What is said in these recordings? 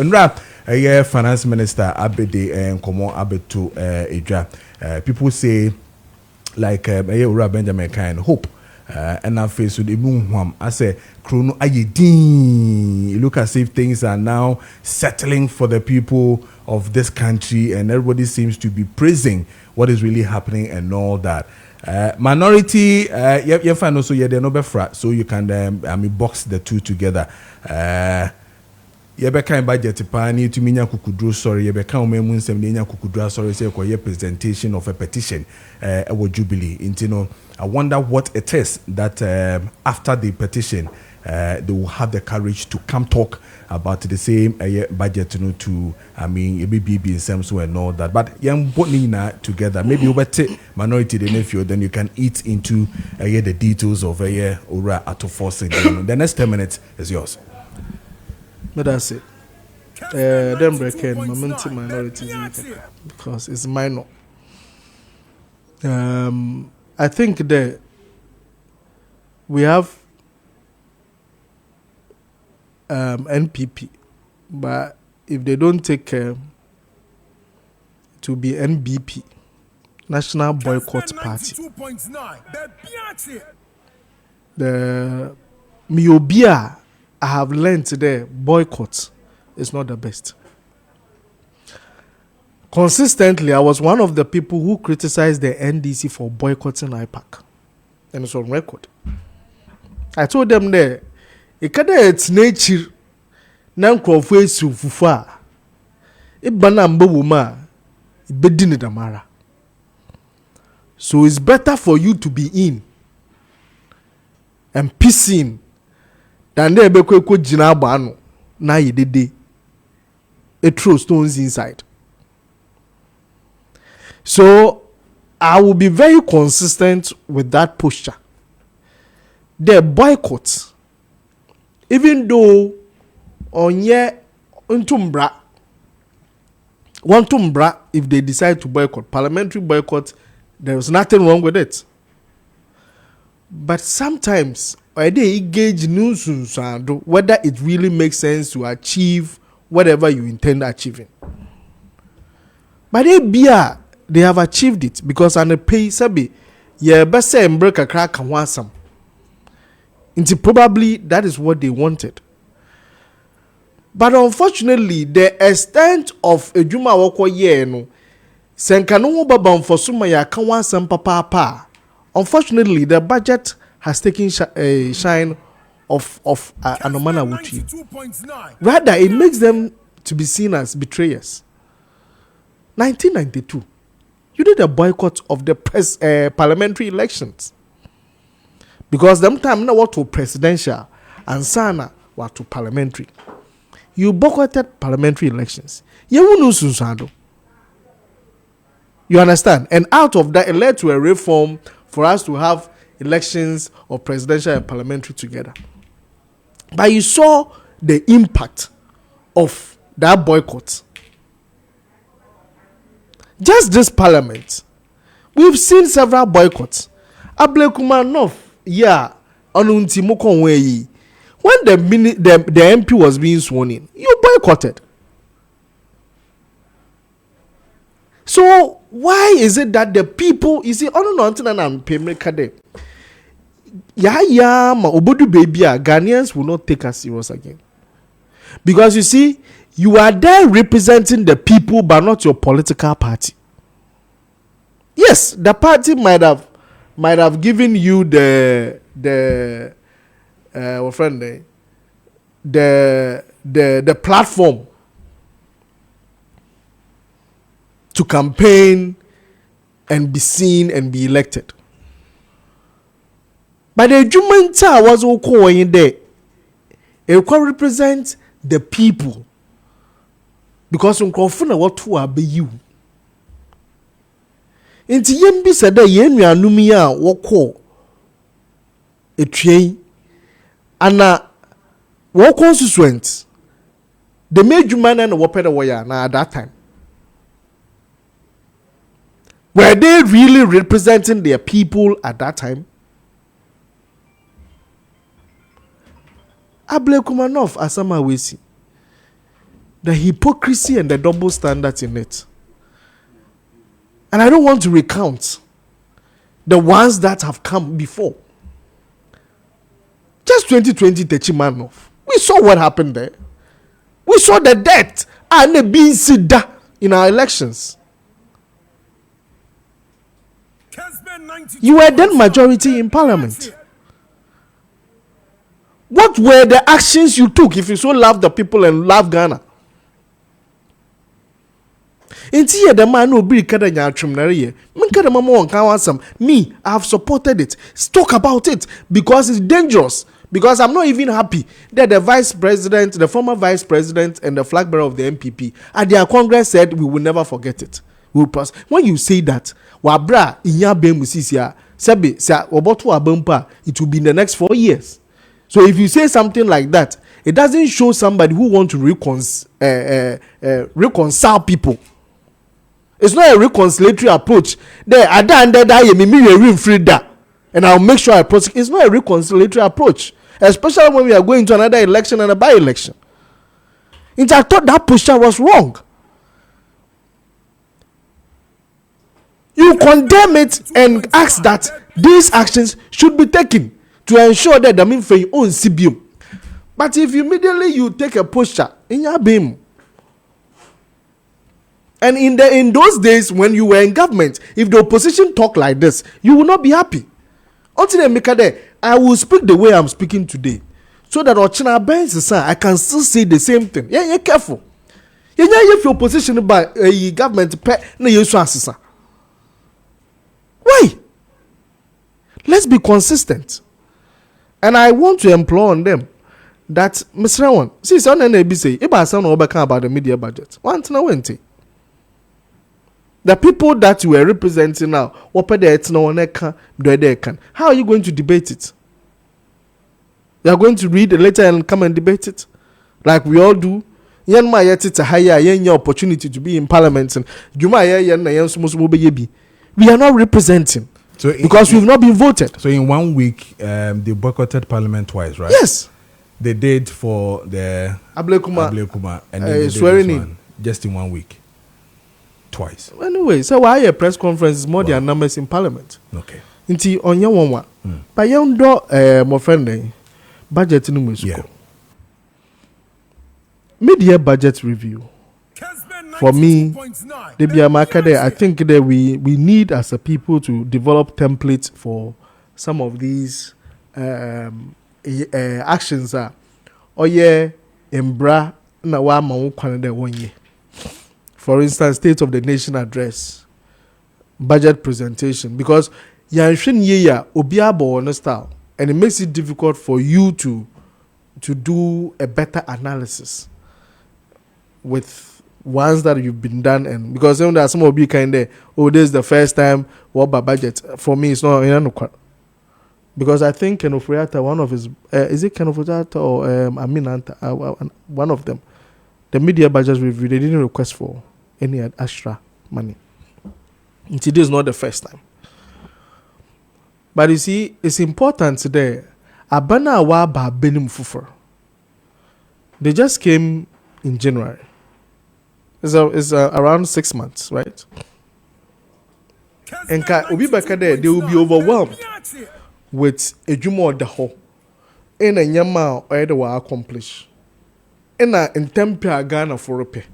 Nra finance minister abede nkomo abeto edwa. People say like Benjamin kind hope and I face with the moon. I say Chrono Ayedin. Look as if things are now settling for the people of this country, and everybody seems to be praising what is really happening and all that. Minority, you find also they're no frat, so you can box the two together. Yebeka budget pani to minya kukudro sorry yebeka omemu nsem nya kukudro sorry say ko presentation of a petition Jubilee. Intino, I wonder what it is that after the petition they will have the courage to come talk about the same budget to BB and so and all that. But young putting together, maybe over minority the nephew, then you can eat into the details of Ura at forcing. The next 10 minutes is yours. But that's it. Them breaking momentum minorities because it's minor. I think that we have NPP, but if they don't take care to be NBP, National Boycott Party, the Miobia I have learned today, boycott is not the best. Consistently, I was one of the people who criticized the NDC for boycotting IPAC. And it's on record. I told them there, it's nature, Nankrofe Sufufa, Ibanamba Wuma, Bedini Damara. So it's better for you to be in and pissing than they be quick jinabano na yedede. It throws stones inside. So I will be very consistent with that posture. The boycott, even though on ye untumbra, if they decide to boycott, parliamentary boycott, there is nothing wrong with it. But sometimes I they engage news whether it really makes sense to achieve whatever you intend achieving. But they have achieved it because on the pay sabi yeah best say break a crack and want some. Probably that is what they wanted. But unfortunately, the extent of a Juma wako ye no senkano babam for suma ya kanwa some papa. Unfortunately, the budget has taken shine of Anomana Wuti. Rather, it makes them to be seen as betrayers. 1992, you did a boycott of the parliamentary elections. Because them time now what to presidential and sana what to parliamentary. You boycotted parliamentary elections. You understand? And out of that, it led to a reform for us to have elections of presidential and parliamentary together. But you saw the impact of that boycott. Just this parliament, we've seen several boycotts. Ablekumanov, yeah, Onuntimukonweyi. When the MP was being sworn in, you boycotted. So why is it that the people, you see, Ghanaians will not take us serious again. Because you see, you are there representing the people but not your political party. Yes, the party might have given you the platform to campaign and be seen and be elected. But the Jumenta was all in there. It can represent the people. Because on confirm what to be you. Inti yembi said that yenu anumia wako a train and what constituent the major man and wapeda waya na at that time. Were they really representing their people at that time? Ablekumanov Asama Wesi. the hypocrisy and the double standards in it. And I don't want to recount the ones that have come before. Just 2020 Techimanov. We saw what happened there. We saw the debt and the being sida in our elections. You were then majority in parliament. What were the actions you took if you so love the people and love Ghana? Inti ye the man who be kada nya atwemnare ye. Me kada mama won kan wansam. Me, I have supported it. Talk about it because it's dangerous. Because I'm not even happy that the vice president, the former vice president, and the flag bearer of the MPP at their Congress said we will never forget it. We will pass. When you say that, wabra inya bemu sisia sebe sa oboto abampa, it will be in the next 4 years. So if you say something like that, it doesn't show somebody who wants to reconcile people. It's not a reconciliatory approach. There, and I'll make sure I prosecute. It's not a reconciliatory approach, especially when we are going to another election and a by-election. In fact, I thought that posture was wrong. You condemn it and ask that these actions should be taken to ensure that the mean for your own CBU. But if immediately you take a posture in your beam, and in those days when you were in government, if the opposition talk like this, you will not be happy. Until I will speak the way I'm speaking today, so that I can still say the same thing. Yeah, careful. Yeah, if your opposition by government why? Let's be consistent. And I want to implore on them that Mr. Rawan, see, son NABC, if I sound about the media budget, one to know. The people that you are representing now, how are you going to debate it? You are going to read the letter and come and debate it, like we all do. We are opportunity to be in parliament, and we are not representing because we've not been voted. So in 1 week, they boycotted parliament twice, right? Yes, they did for the Ablekuma and then swearing in just in 1 week. Twice. Anyway, so why a press conference is more than numbers in parliament. Okay. Inti on your one. But you do my friend budget in music. Mid-year budget review. For me, I think that we need as a people to develop templates for some of these actions. Embra na wa ma wo kwan de wonye. For instance, State of the Nation address, budget presentation, because style, and it makes it difficult for you to do a better analysis with ones that you've been done, and because there are some of you kind of, this is the first time what by budget. For me, it's not because I think Ken Ofuriatta, one of his is it Ken Ofuriatta or Aminanta, one of them, the media budget review, they didn't request for any extra money. It is not the first time. But you see, it's important today. Abana wa ba benim fufer. They just came in January. It's around 6 months, right? And they will be overwhelmed with a jumo the whole. In a yama or they will accomplish. In tempia Ghana for repair.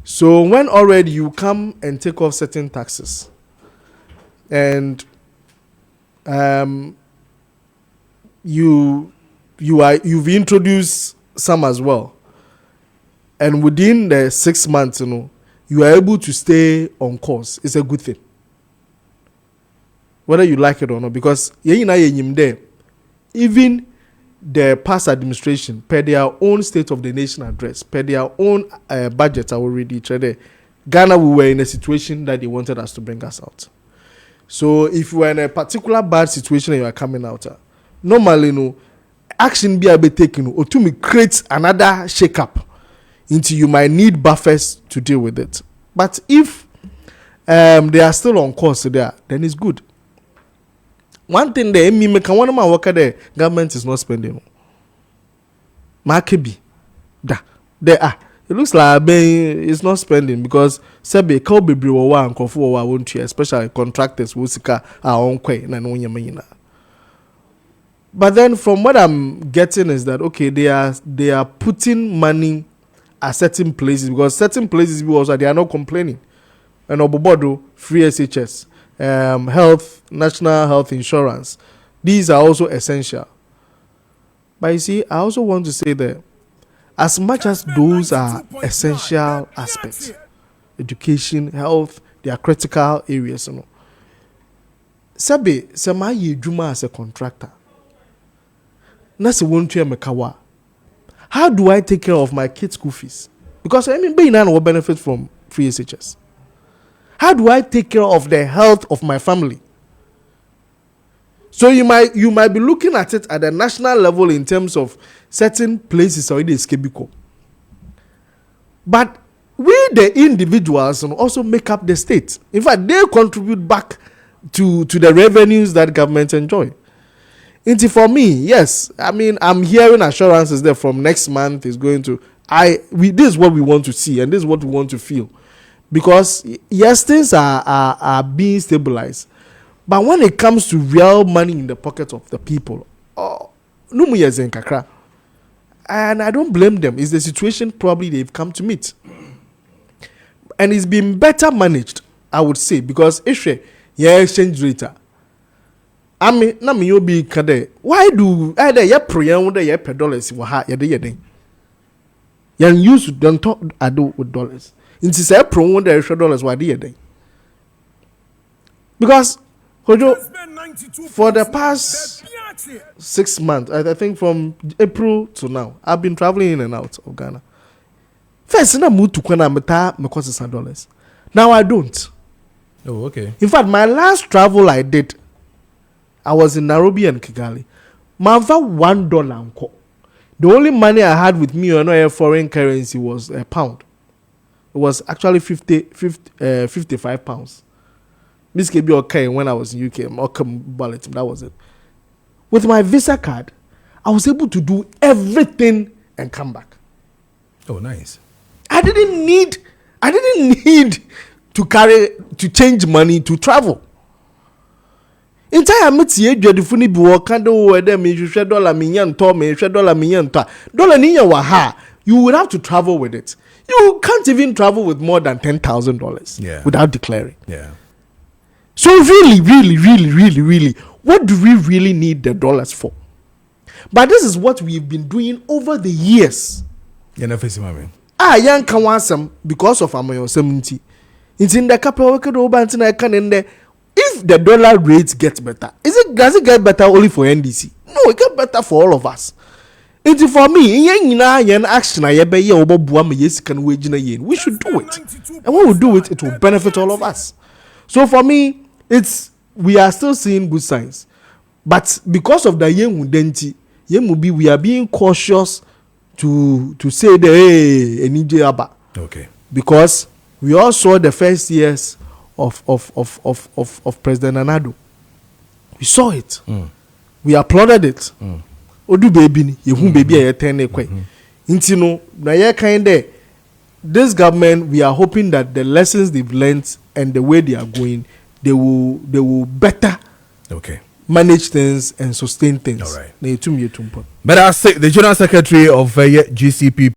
So when already you come and take off certain taxes, and you've introduced some as well, and within the 6 months, you are able to stay on course. It's a good thing, whether you like it or not, because even the past administration, per their own State of the Nation address, per their own budget already traded, Ghana, we were in a situation that they wanted us to bring us out. So if you were in a particular bad situation and you are coming out, normally, action be able taken or to create another shake-up into you might need buffers to deal with it. But if they are still on course there, then it's good. One thing they make one of my worker there, government is not spending. Markebi, there are It looks like it's not spending because sebe ka bebre wo wa nkofo wo wa won't especially contractors wo sika a onkwe na no nyama. But then from what I'm getting is that okay, they are putting money at certain places because certain places also they are not complaining. And obobodo free SHS, health, national health insurance, these are also essential. But you see, I also want to say that as much as those are essential aspects, education, health, they are critical areas. You know. Sabe, samayi juma as a contractor. Nasi won't you mekawa. How do I take care of my kids' school fees? Because I mean, being will benefit from free SHS. How do I take care of the health of my family? So you might be looking at it at the national level in terms of certain places already escaping. But we, the individuals, also make up the state. In fact, they contribute back to the revenues that governments enjoy. And for me, yes, I mean, I'm hearing assurances that from next month is going to, this is what we want to see and this is what we want to feel. Because yes, things are being stabilized. But when it comes to real money in the pocket of the people, and I don't blame them. It's the situation probably they've come to meet. And it's been better managed, I would say, because exchange rate. I mean, you'll be kade. Why do either per dollars you used don't talk with dollars. It is a pro $1 dollars why because for the past 6 months, I think from April to now, I've been traveling in and out of Ghana. First, I moved to Kwana, me cost $100. Now I don't. Oh, okay. In fact, my last travel I did, I was in Nairobi and Kigali. Manfa $1. The only money I had with me on a foreign currency was a pound. It was actually 55 pounds. This could be okay when I was in UK. That was it. With my Visa card, I was able to do everything and come back. Oh, nice. I didn't need to change money to travel. Entire metie dwadifuni bi wo kan do we dem hwehwe dollar minyan to me hwehwe dollar minyan to dollar ni ya wa ha, you would have to travel with it. You can't even travel with more than $10,000 without declaring. Yeah. So really, what do we really need the dollars for? But this is what we've been doing over the years. Young can want some because of our 70. It's in the capital if the dollar rates get better, does it get better only for NDC? No, it get better for all of us. And for me, action we should do it. And when we do it, it will benefit all of us. So for me, we are still seeing good signs. But because of the we are being cautious to say the okay. Because we all saw the first years of President Nana. We saw it. We applauded it. Odu baby, baby intino na this government, we are hoping that the lessons they've learned and the way they are going, they will better manage things and sustain things. All right. But I say the General Secretary of GCP